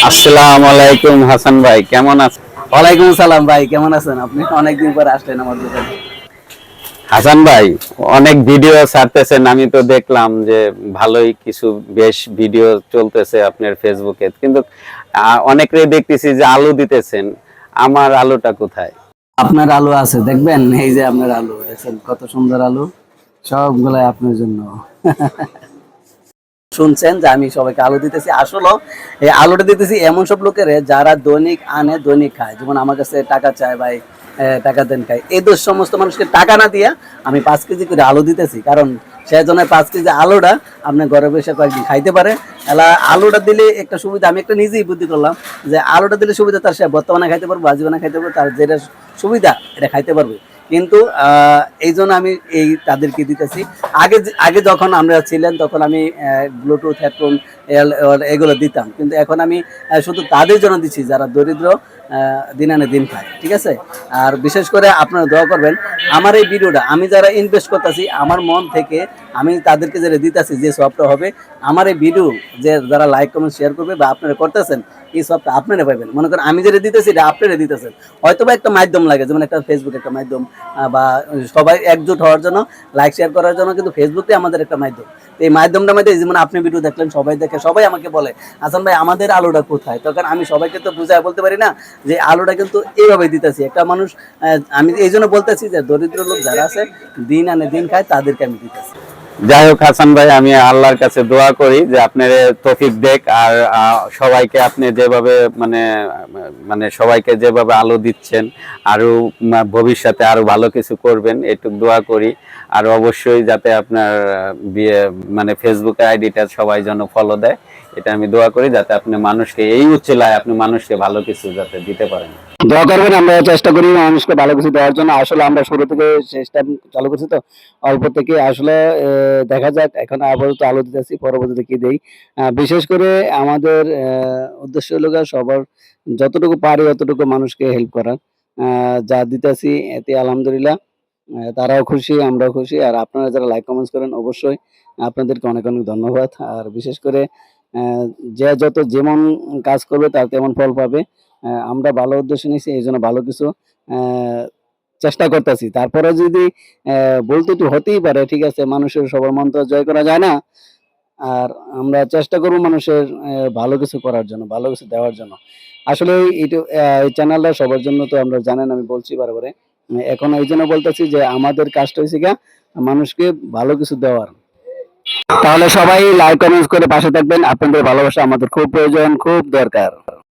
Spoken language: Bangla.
আসসালামু আলাইকুম হাসান ভাই, কেমন আছেন? ওয়ালাইকুম সালাম ভাই, কেমন আছেন আপনি? অনেকদিন পর আসলেন আমার দোকানে। হাসান ভাই, অনেক ভিডিও ছাড়তেছেন, আমি তো দেখলাম যে ভালোই কিছু বেশ ভিডিও চলতেছে আপনার ফেসবুকে, কিন্তু অনেকেই দেখতেছি যে আলু দিতেছেন। আমার আলুটা কোথায়? আপনার আলু আছে, দেখবেন। এই যে আপনার আলু দেখছেন, কত সুন্দর আলু, সবগুলাই আপনার জন্য। শুনছেন যে আমি সবাইকে আলু দিতেছি, আসলে এই আলুটা দিতেছি এমন সব লোকের যারা দৈনিক আনে দৈনিক খায়, যেমন আমার কাছে টাকা চায়, ভাই টাকা দেন খাই, এই দোষ সমস্ত মানুষকে টাকা না দিয়া আমি 5 কেজি করে আলু দিতেছি, কারণ সেজন্য 5 কেজি আলুটা আপনি ঘরে বসে কয়েকদিন খাইতে পারে। এলা আলুটা দিলে একটা সুবিধা, আমি একটা নিজেই বুদ্ধি করলাম যে আলুটা দিলে সুবিধা, তার সে বর্তমানে খাইতে পারবো, ভাজি বানা খাইতে পারবো, তার যেটা সুবিধা এটা খাইতে পারবে। কিন্তু এই জন্য আমি এই তাদেরকে দিতেছি। আগে আগে যখন আমরা ছিলেন তখন আমি ব্লুটুথ হেডফোন এগুলো দিতাম, কিন্তু এখন আমি শুধু তাদের জন্য দিচ্ছি যারা দরিদ্র, দিন আনে দিন খায়, ঠিক আছে। আর বিশেষ করে আপনারা দোয়া করবেন আমার এই ভিডিওটা, আমি যারা ইনভেস্ট করতেছি আমার মন থেকে, আমি তাদেরকে যারা দিতেছি যে সবটা হবে আমার এই ভিডিও, যে যারা লাইক কমেন্ট শেয়ার করবে বা আপনারা করতেছেন, এই সবটা আপনারা পাবেন। মনে করেন আমি যেটা দিতেছি এটা আপনারা দিতেছেন, হয়তো বা একটা মাধ্যম লাগে, যেমন একটা ফেসবুক একটা মাধ্যম, বা সবাই একজোট হওয়ার জন্য, লাইক শেয়ার করার জন্য, কিন্তু ফেসবুকই আমাদের একটা মাধ্যম। এই মাধ্যমটার মধ্যে যেমন আপনি ভিডিও দেখলেন, সবাই দেখে, সবাই আমাকে বলে হাসান ভাই আমাদের আলুটা কোথায়, তখন আমি সবাইকে তো বুঝায় বলতে পারি না যে আলুটা কিন্তু এইভাবে দিতেছি একটা মানুষ। আমি এই জন্য বলতেছি যে দরিদ্র লোক যারা আছে, দিন আনে দিন খায়, তাদেরকে আমি দিতেছি। যাই হোক হাসান ভাই, আমি আল্লাহর কাছে দোয়া করি যে আপনার তৌফিক দেখ, আর সবাইকে আপনি যেভাবে মানে মানে সবাইকে যেভাবে আলো দিচ্ছেন, আরো ভবিষ্যতে আরো ভালো কিছু করবেন, এটুক দোয়া করি। আর অবশ্যই যাতে আপনার বিয়ে মানে ফেসবুকে আইডিটা সবাই যেন ফলো দেয়, এটা আমি দোয়া করি, যাতে আপনি মানুষকে এই উচ্চলায় আপনি মানুষকে ভালো কিছু যাতে দিতে পারেন। দোয়া করবেন, আমরা চেষ্টা করি মানুষকে ভালো কিছু দেওয়ার জন্য। আসলে আমরা শুরু থেকে চেষ্টা চালু করছি তো, অল্প থেকে আসলে দেখা যাক, এখন আপাতত আলো দিতেছি, পরবর্তীতে কি দেই। বিশেষ করে আমাদের উদ্দেশ্য হলো গিয়ে সবার যতটুকু পারি অতটুকু মানুষকে হেল্প করা। যা দিতেছি এতে আলহামদুলিল্লাহ, তারাও খুশি, আমরাও খুশি। আর আপনারা যারা লাইক কমেন্টস করেন, অবশ্যই আপনাদেরকে অনেক অনেক ধন্যবাদ। আর বিশেষ করে যে যত যেমন কাজ করবে তার তেমন ফল পাবে। আমরা ভালো উদ্দেশ্য নিয়েছি, এই জন্য ভালো কিছু চেষ্টা করতেছি। তারপরে যদি ভুল ত্রুটি হতেই পারে, ঠিক আছে, মানুষের সবার মন তো জয় করা যায় না। আর আমরা চেষ্টা করব মানুষের ভালো কিছু করার জন্য, ভালো কিছু দেওয়ার জন্য। আসলে এই চ্যানেলটা সবার জন্য, তো আমরা জানেন, আমি বলছি বারবারে। এখন এই জন্য বলতেছি যে আমাদের কাজটা হচ্ছে গিয়া মানুষকে ভালো কিছু দেওয়ার। তাহলে সবাই লাইক কমেন্টস করে পাশে থাকবেন, আপনাদের ভালোবাসা আমাদের খুব প্রয়োজন, খুব দরকার।